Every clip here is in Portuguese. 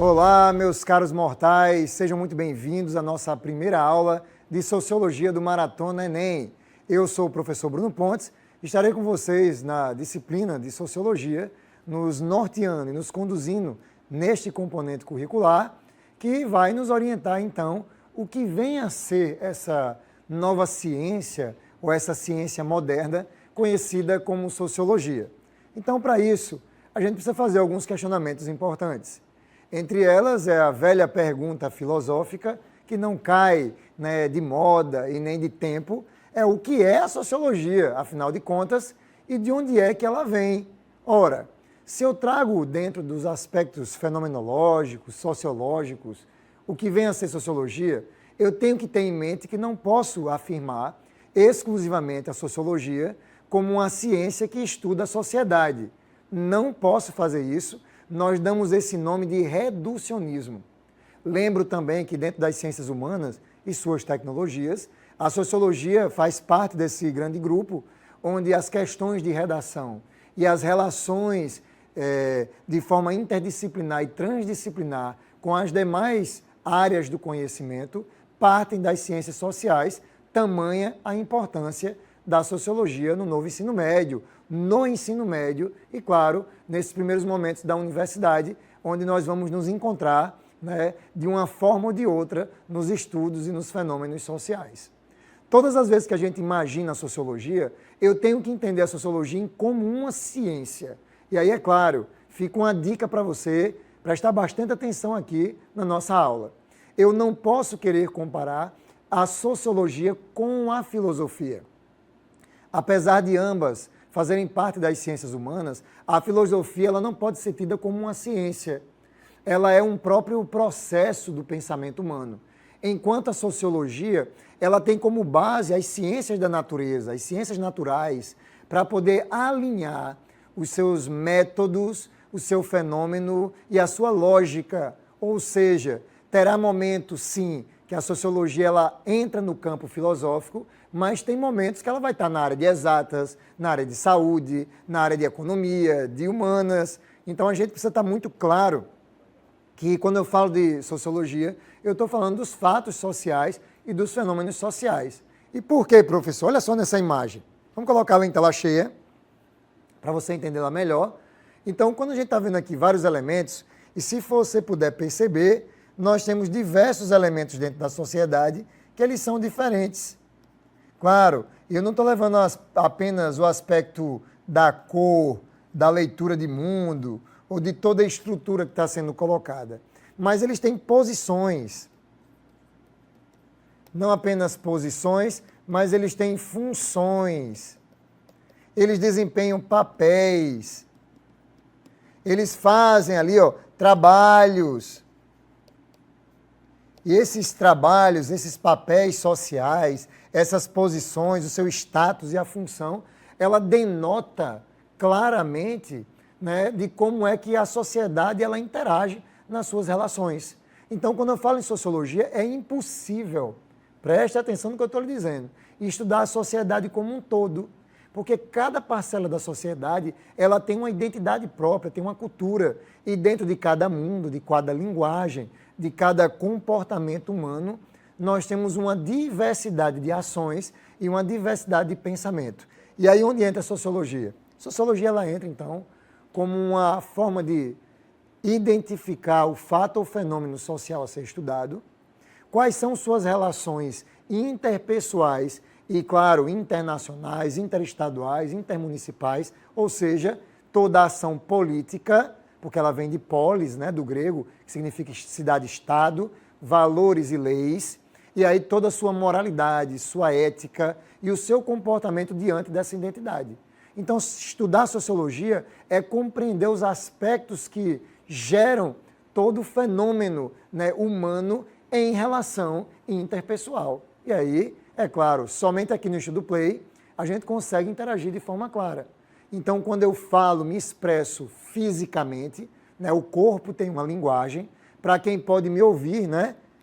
Olá, meus caros mortais, sejam muito bem-vindos à nossa primeira aula de Sociologia do Maratona Enem. Eu sou o professor Bruno Pontes, estarei com vocês na disciplina de Sociologia, nos norteando e nos conduzindo neste componente curricular, que vai nos orientar, então, o que vem a ser essa nova ciência, ou essa ciência moderna, conhecida como Sociologia. Então, para isso, a gente precisa fazer alguns questionamentos importantes. Entre elas é a velha pergunta filosófica, que não cai de moda e nem de tempo, é o que é a sociologia, afinal de contas, e de onde é que ela vem. Ora, se eu trago dentro dos aspectos fenomenológicos, sociológicos, o que vem a ser sociologia, eu tenho que ter em mente que não posso afirmar exclusivamente a sociologia como uma ciência que estuda a sociedade. Não posso fazer isso. Nós damos esse nome de reducionismo. Lembro também que dentro das ciências humanas e suas tecnologias, a sociologia faz parte desse grande grupo, onde as questões de redação e as relações de forma interdisciplinar e transdisciplinar com as demais áreas do conhecimento partem das ciências sociais, tamanha a importância da sociologia no novo ensino médio, no ensino médio e, claro, nesses primeiros momentos da universidade, onde nós vamos nos encontrar de uma forma ou de outra nos estudos e nos fenômenos sociais. Todas as vezes que a gente imagina a sociologia, eu tenho que entender a sociologia como uma ciência. E aí, é claro, fica uma dica para você prestar bastante atenção aqui na nossa aula. Eu não posso querer comparar a sociologia com a filosofia. Apesar de ambas fazerem parte das ciências humanas, a filosofia ela não pode ser tida como uma ciência. Ela é um próprio processo do pensamento humano. Enquanto a sociologia, ela tem como base as ciências da natureza, as ciências naturais, para poder alinhar os seus métodos, o seu fenômeno e a sua lógica. Ou seja, terá momentos, sim, que a sociologia ela entra no campo filosófico, mas tem momentos que ela vai estar na área de exatas, na área de saúde, na área de economia, de humanas. Então a gente precisa estar muito claro que quando eu falo de sociologia, eu estou falando dos fatos sociais e dos fenômenos sociais. E por quê, professor? Olha só nessa imagem. Vamos colocá-la em tela cheia, para você entendê-la melhor. Então, quando a gente está vendo aqui vários elementos, e se você puder perceber, nós temos diversos elementos dentro da sociedade que eles são diferentes. Claro, eu não estou levando apenas o aspecto da cor, da leitura de mundo, ou de toda a estrutura que está sendo colocada. Mas eles têm posições. Não apenas posições, mas eles têm funções. Eles desempenham papéis. Eles fazem ali, trabalhos. E esses trabalhos, esses papéis sociais, essas posições, o seu status e a função, ela denota claramente de como é que a sociedade ela interage nas suas relações. Então, quando eu falo em sociologia, é impossível, preste atenção no que eu estou lhe dizendo, estudar a sociedade como um todo, porque cada parcela da sociedade ela tem uma identidade própria, tem uma cultura, e dentro de cada mundo, de cada linguagem, de cada comportamento humano, nós temos uma diversidade de ações e uma diversidade de pensamento. E aí onde entra a sociologia? A sociologia ela entra, então, como uma forma de identificar o fato ou fenômeno social a ser estudado, quais são suas relações interpessoais e, claro, internacionais, interestaduais, intermunicipais, ou seja, toda a ação política, porque ela vem de polis, do grego, que significa cidade-estado, valores e leis, e aí toda a sua moralidade, sua ética e o seu comportamento diante dessa identidade. Então, estudar sociologia é compreender os aspectos que geram todo o fenômeno humano em relação interpessoal. E aí, é claro, somente aqui no Estudo Play, a gente consegue interagir de forma clara. Então, quando eu falo, me expresso fisicamente, o corpo tem uma linguagem, para quem pode me ouvir,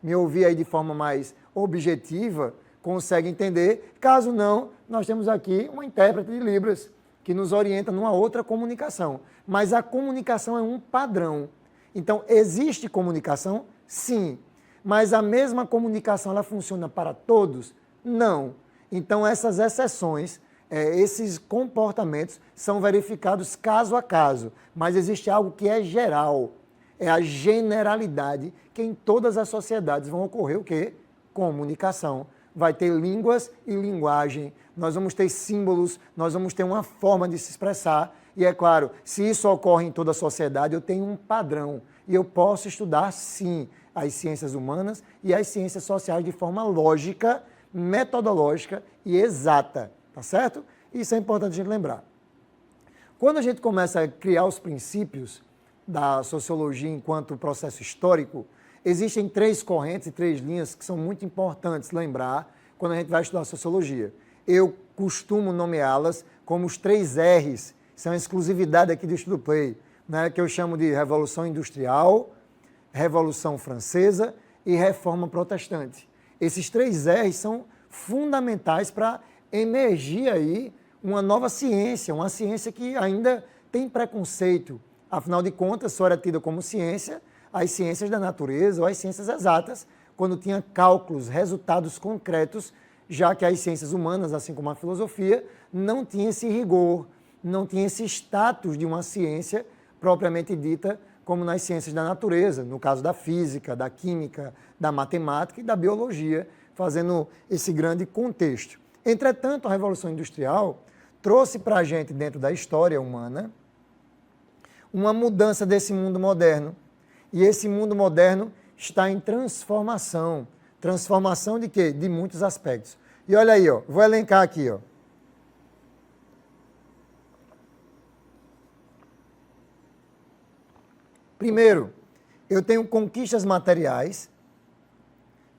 me ouvir aí de forma mais objetiva, consegue entender. Caso não, nós temos aqui uma intérprete de Libras, que nos orienta numa outra comunicação. Mas a comunicação é um padrão. Então, existe comunicação? Sim. Mas a mesma comunicação, ela funciona para todos? Não. Então, essas exceções, esses comportamentos são verificados caso a caso. Mas existe algo que é geral. É a generalidade que em todas as sociedades vão ocorrer o quê? Comunicação. Vai ter línguas e linguagem, nós vamos ter símbolos, nós vamos ter uma forma de se expressar. E é claro, se isso ocorre em toda a sociedade, eu tenho um padrão. E eu posso estudar, sim, as ciências humanas e as ciências sociais de forma lógica, metodológica e exata. Tá certo? Isso é importante a gente lembrar. Quando a gente começa a criar os princípios da sociologia enquanto processo histórico, existem 3 correntes e 3 linhas que são muito importantes lembrar quando a gente vai estudar sociologia. Eu costumo nomeá-las como os 3 R's, são a exclusividade aqui do Estudo Play, né, que eu chamo de Revolução Industrial, Revolução Francesa e Reforma Protestante. Esses 3 R's são fundamentais para emergir aí uma nova ciência, uma ciência que ainda tem preconceito. Afinal de contas, só era tida como ciência as ciências da natureza ou as ciências exatas, quando tinha cálculos, resultados concretos, já que as ciências humanas, assim como a filosofia, não tinha esse rigor, não tinha esse status de uma ciência propriamente dita, como nas ciências da natureza, no caso da física, da química, da matemática e da biologia, fazendo esse grande contexto. Entretanto, a Revolução Industrial trouxe para a gente, dentro da história humana, uma mudança desse mundo moderno. E esse mundo moderno está em transformação. Transformação de quê? De muitos aspectos. E olha aí, ó, vou elencar aqui. Ó. Primeiro, eu tenho conquistas materiais.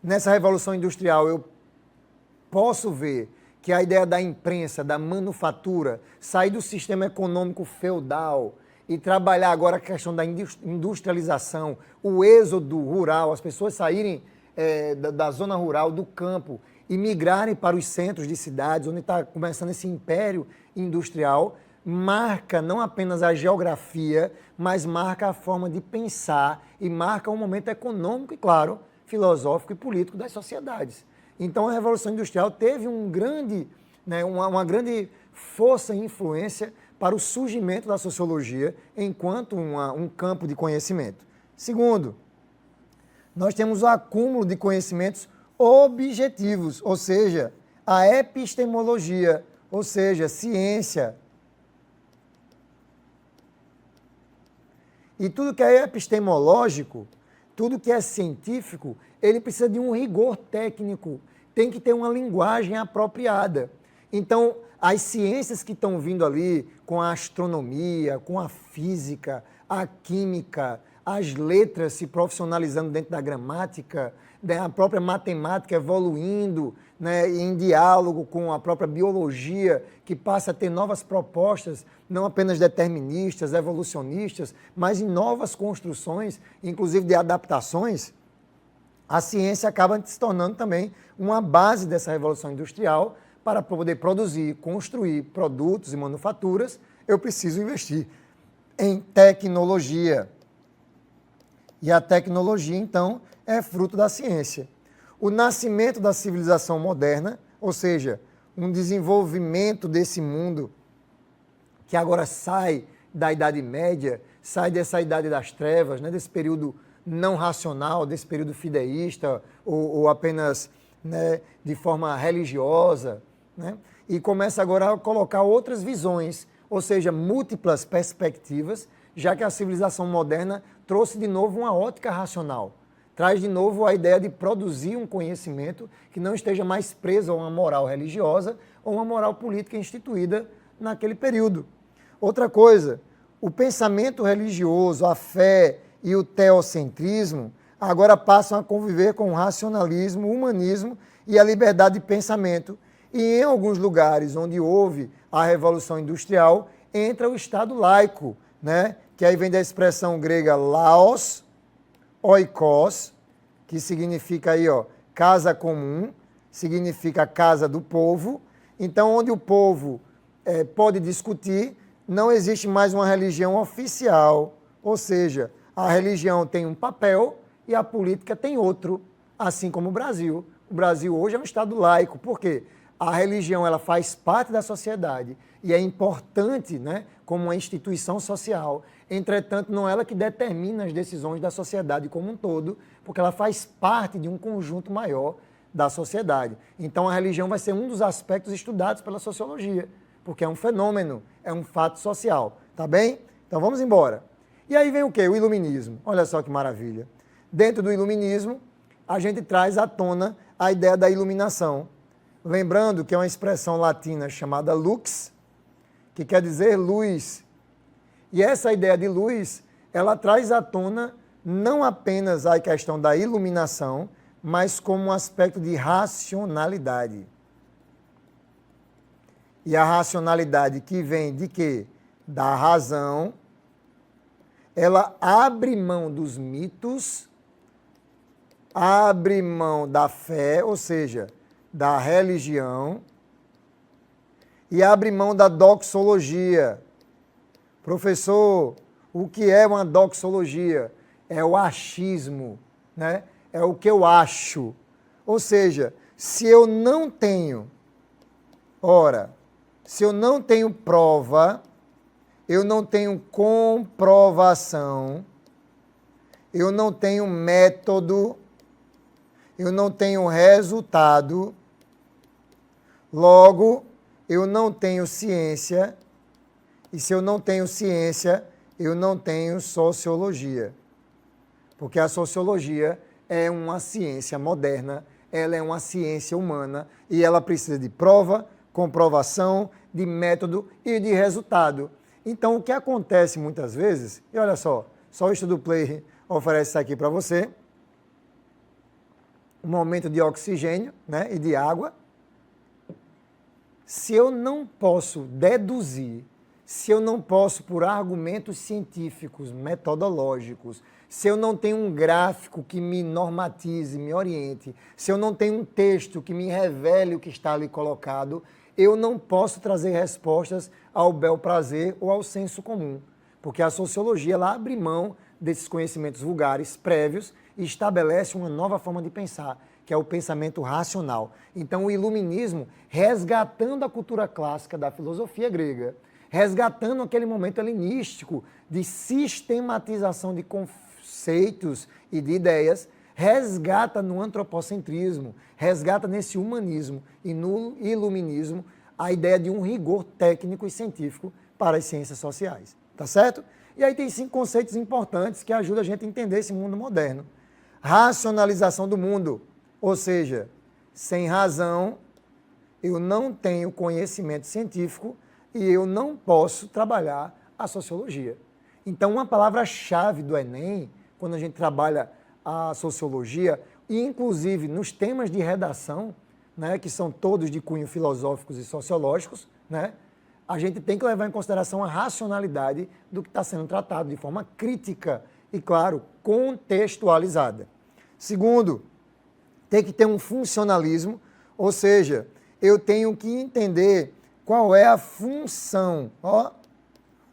Nessa Revolução Industrial, eu posso ver que a ideia da imprensa, da manufatura, sair do sistema econômico feudal e trabalhar agora a questão da industrialização, o êxodo rural, as pessoas saírem da zona rural, do campo, e migrarem para os centros de cidades, onde está começando esse império industrial, marca não apenas a geografia, mas marca a forma de pensar e marca um momento econômico e, claro, filosófico e político das sociedades. Então, a Revolução Industrial teve uma grande força e influência para o surgimento da sociologia enquanto um campo de conhecimento. Segundo, nós temos o acúmulo de conhecimentos objetivos, ou seja, a epistemologia, ou seja, ciência. E tudo que é epistemológico, tudo que é científico, ele precisa de um rigor técnico, tem que ter uma linguagem apropriada. Então, as ciências que estão vindo ali com a astronomia, com a física, a química, as letras se profissionalizando dentro da gramática, a própria matemática evoluindo, né, em diálogo com a própria biologia, que passa a ter novas propostas, não apenas deterministas, evolucionistas, mas em novas construções, inclusive de adaptações. A ciência acaba se tornando também uma base dessa revolução industrial. Para poder produzir, construir produtos e manufaturas, eu preciso investir em tecnologia. E a tecnologia, então, é fruto da ciência. O nascimento da civilização moderna, ou seja, um desenvolvimento desse mundo que agora sai da Idade Média, sai dessa Idade das Trevas, né, desse período não racional, desse período fideísta ou apenas, né, de forma religiosa, né? E começa agora a colocar outras visões, ou seja, múltiplas perspectivas, já que a civilização moderna trouxe de novo uma ótica racional, traz de novo a ideia de produzir um conhecimento que não esteja mais preso a uma moral religiosa ou uma moral política instituída naquele período. Outra coisa, o pensamento religioso, a fé e o teocentrismo agora passam a conviver com o racionalismo, o humanismo e a liberdade de pensamento. E em alguns lugares onde houve a Revolução Industrial, entra o Estado laico, né? Que aí vem da expressão grega laos, oikos, que significa aí, ó, casa comum, significa casa do povo. Então, onde o povo pode discutir, não existe mais uma religião oficial, ou seja, A religião tem um papel e a política tem outro, assim como o Brasil. O Brasil hoje é um Estado laico. Por quê? A religião ela faz parte da sociedade e é importante, né, como uma instituição social. Entretanto, não é ela que determina as decisões da sociedade como um todo, porque ela faz parte de um conjunto maior da sociedade. Então, a religião vai ser um dos aspectos estudados pela sociologia, porque é um fenômeno, é um fato social. Tá bem? Então, vamos embora. E aí vem o quê? O iluminismo. Olha só que maravilha. Dentro do iluminismo, a gente traz à tona a ideia da iluminação. Lembrando que é uma expressão latina chamada lux, que quer dizer luz. E essa ideia de luz, ela traz à tona não apenas a questão da iluminação, mas como um aspecto de racionalidade. E a racionalidade que vem de quê? Da razão, ela abre mão dos mitos, abre mão da fé, ou seja, da religião, e abre mão da doxologia. Professor, o que é uma doxologia? É o achismo, né? É o que eu acho. Ou seja, se eu não tenho, se eu não tenho prova, eu não tenho comprovação, eu não tenho método, eu não tenho resultado, logo, eu não tenho ciência, e se eu não tenho ciência, eu não tenho sociologia. Porque a sociologia é uma ciência moderna, ela é uma ciência humana, e ela precisa de prova, comprovação, de método e de resultado. Então, o que acontece muitas vezes, e olha só o Estudo Play oferece isso aqui para você, um momento de oxigênio, né, e de água. Se eu não posso deduzir, se eu não posso, por argumentos científicos, metodológicos, se eu não tenho um gráfico que me normatize, me oriente, se eu não tenho um texto que me revele o que está ali colocado, eu não posso trazer respostas ao bel prazer ou ao senso comum, porque a sociologia ela abre mão desses conhecimentos vulgares prévios e estabelece uma nova forma de pensar, que é o pensamento racional. Então, o iluminismo, resgatando a cultura clássica da filosofia grega, resgatando aquele momento helenístico de sistematização de conceitos e de ideias, resgata no antropocentrismo, resgata nesse humanismo e no iluminismo a ideia de um rigor técnico e científico para as ciências sociais. Tá certo? E aí tem 5 conceitos importantes que ajudam a gente a entender esse mundo moderno. Racionalização do mundo, ou seja, sem razão, eu não tenho conhecimento científico e eu não posso trabalhar a sociologia. Então, uma palavra-chave do Enem, quando a gente trabalha a sociologia, e inclusive nos temas de redação, né, que são todos de cunho filosóficos e sociológicos, né, a gente tem que levar em consideração a racionalidade do que está sendo tratado de forma crítica e, claro, contextualizada. Segundo, tem que ter um funcionalismo, ou seja, eu tenho que entender qual é a função,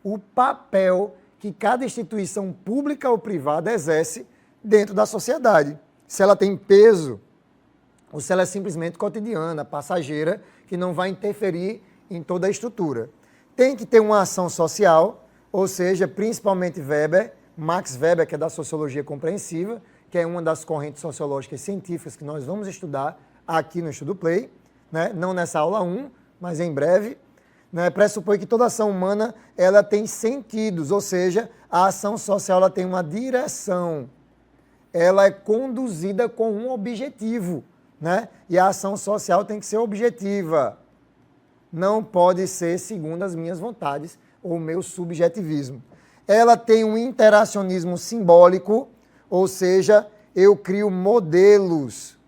o papel que cada instituição pública ou privada exerce dentro da sociedade. Se ela tem peso ou se ela é simplesmente cotidiana, passageira, que não vai interferir em toda a estrutura. Tem que ter uma ação social, ou seja, principalmente Weber, Max Weber, que é da sociologia compreensiva, que é uma das correntes sociológicas científicas que nós vamos estudar aqui no Estudo Play, né? Não nessa aula 1, mas em breve, né? Pressupõe que toda ação humana ela tem sentidos, ou seja, a ação social ela tem uma direção, ela é conduzida com um objetivo, né? E a ação social tem que ser objetiva, não pode ser segundo as minhas vontades ou o meu subjetivismo. Ela tem um interacionismo simbólico, ou seja, eu crio modelos,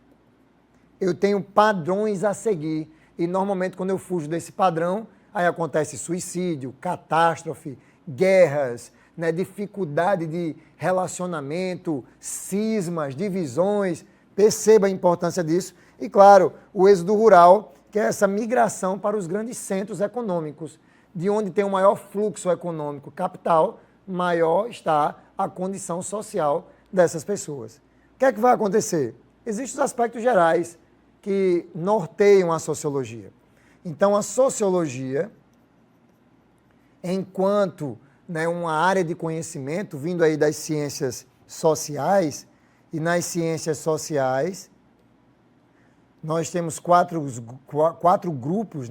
eu tenho padrões a seguir. E normalmente quando eu fujo desse padrão, aí acontece suicídio, catástrofe, guerras, né, dificuldade de relacionamento, cismas, divisões. Perceba a importância disso. E claro, o êxodo rural, que é essa migração para os grandes centros econômicos, de onde tem o maior fluxo econômico capital, maior está a condição social dessas pessoas. O que é que vai acontecer? Existem os aspectos gerais que norteiam a sociologia. Então, a sociologia, enquanto uma área de conhecimento, vindo aí das ciências sociais, e nas ciências sociais, nós temos quatro grupos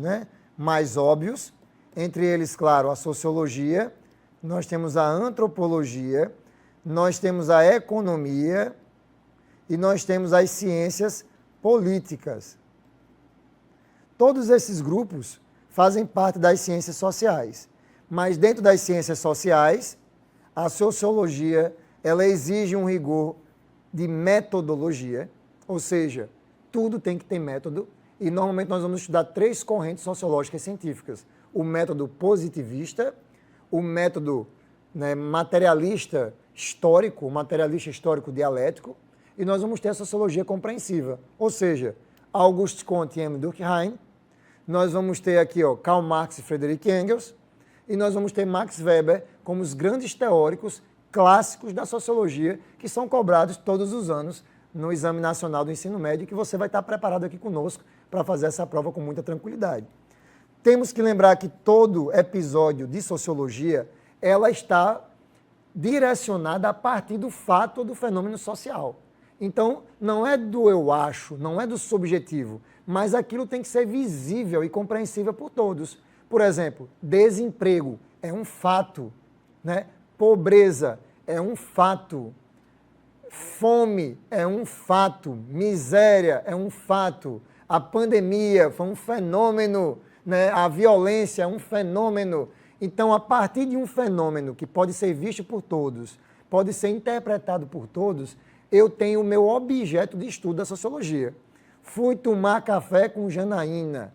mais óbvios, entre eles, claro, a sociologia, nós temos a antropologia, nós temos a economia e nós temos as ciências políticas. Todos esses grupos fazem parte das ciências sociais, mas dentro das ciências sociais, a sociologia ela exige um rigor de metodologia, ou seja, tudo tem que ter método, e normalmente nós vamos estudar 3 correntes sociológicas científicas. O método positivista, o método materialista histórico, o materialista histórico dialético, e nós vamos ter a sociologia compreensiva, ou seja, Auguste Comte e Emile Durkheim, nós vamos ter aqui Karl Marx e Friedrich Engels, e nós vamos ter Max Weber como os grandes teóricos clássicos da sociologia que são cobrados todos os anos no Exame Nacional do Ensino Médio, que você vai estar preparado aqui conosco para fazer essa prova com muita tranquilidade. Temos que lembrar que todo episódio de sociologia, ela está direcionada a partir do fato ou do fenômeno social. Então, não é do eu acho, não é do subjetivo, mas aquilo tem que ser visível e compreensível por todos. Por exemplo, desemprego é um fato, Pobreza é um fato, fome é um fato, miséria é um fato, a pandemia foi um fenômeno, a violência é um fenômeno. Então, a partir de um fenômeno que pode ser visto por todos, pode ser interpretado por todos, eu tenho o meu objeto de estudo da sociologia. Fui tomar café com Janaína.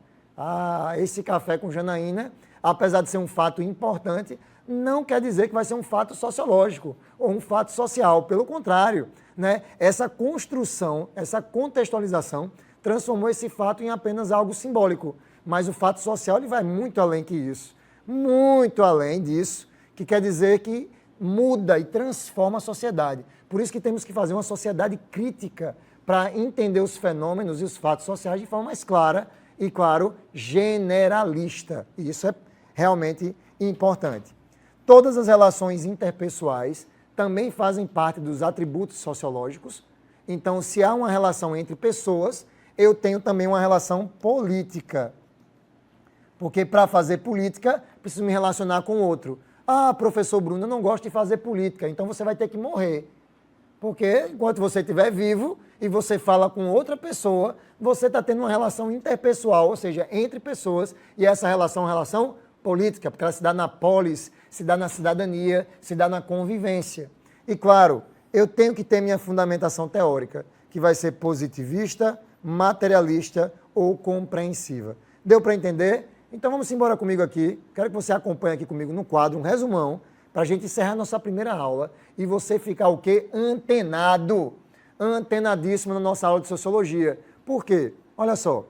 Esse café com Janaína, apesar de ser um fato importante, não quer dizer que vai ser um fato sociológico ou um fato social. Pelo contrário, essa construção, essa contextualização transformou esse fato em apenas algo simbólico. Mas o fato social ele vai muito além que isso. Muito além disso, que quer dizer que muda e transforma a sociedade. Por isso que temos que fazer uma sociedade crítica para entender os fenômenos e os fatos sociais de forma mais clara e, claro, generalista. E isso é realmente importante. Todas as relações interpessoais também fazem parte dos atributos sociológicos. Então, se há uma relação entre pessoas, eu tenho também uma relação política. Porque para fazer política, preciso me relacionar com o outro. Professor Bruno, eu não gosto de fazer política, então você vai ter que morrer. Porque enquanto você estiver vivo e você fala com outra pessoa, você está tendo uma relação interpessoal, ou seja, entre pessoas, e essa relação é uma relação política, porque ela se dá na polis, se dá na cidadania, se dá na convivência. E claro, eu tenho que ter minha fundamentação teórica, que vai ser positivista, materialista ou compreensiva. Deu para entender? Então vamos embora comigo aqui. Quero que você acompanhe aqui comigo no quadro um resumão, para a gente encerrar nossa primeira aula e você ficar o quê? Antenado, antenadíssimo na nossa aula de sociologia. Por quê? Olha só,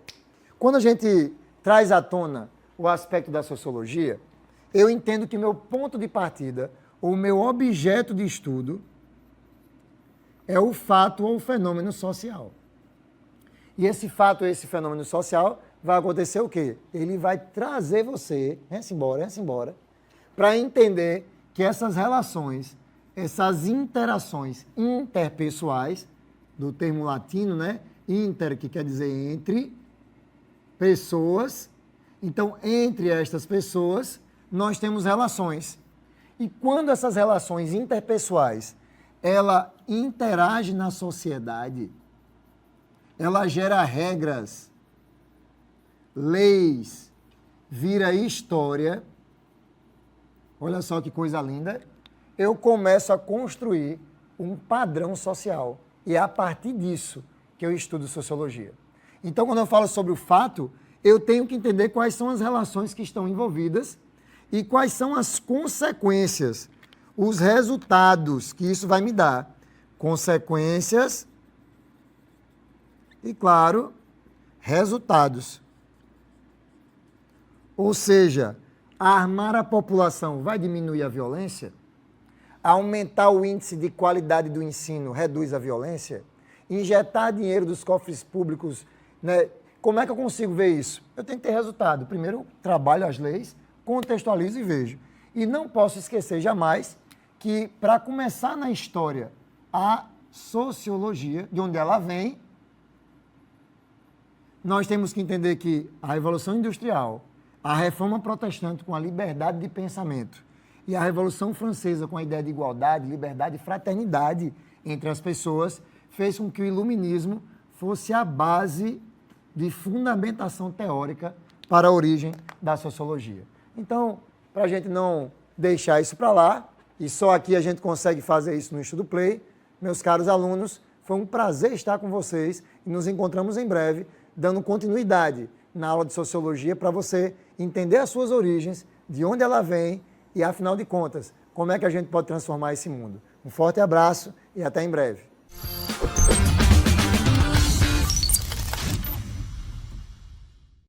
quando a gente traz à tona o aspecto da sociologia, eu entendo que o meu ponto de partida, ou o meu objeto de estudo, é o fato ou o fenômeno social. E esse fato ou esse fenômeno social vai acontecer o quê? Ele vai trazer você, essa embora, para entender que essas relações, essas interações interpessoais, do termo latino, inter, que quer dizer entre pessoas. Então, entre estas pessoas, nós temos relações. E quando essas relações interpessoais, ela interage na sociedade, ela gera regras, leis, vira história. Olha só que coisa linda. Eu começo a construir um padrão social. E é a partir disso que eu estudo sociologia. Então, quando eu falo sobre o fato, eu tenho que entender quais são as relações que estão envolvidas e quais são as consequências, os resultados que isso vai me dar. Consequências e, claro, resultados. Ou seja, armar a população vai diminuir a violência? aumentar o índice de qualidade do ensino reduz a violência? Injetar dinheiro dos cofres públicos, né? Como é que eu consigo ver isso? Eu tenho que ter resultado. Primeiro, eu trabalho as leis, contextualizo e vejo. E não posso esquecer jamais que, para começar na história, a sociologia, de onde ela vem, nós temos que entender que a Revolução Industrial, a Reforma Protestante com a liberdade de pensamento e a Revolução Francesa com a ideia de igualdade, liberdade e fraternidade entre as pessoas, fez com que o iluminismo fosse a base de fundamentação teórica para a origem da sociologia. Então, para a gente não deixar isso para lá, e só aqui a gente consegue fazer isso no Estudo Play, meus caros alunos, foi um prazer estar com vocês e nos encontramos em breve, dando continuidade na aula de Sociologia para você entender as suas origens, de onde ela vem e, afinal de contas, como é que a gente pode transformar esse mundo. Um forte abraço e até em breve.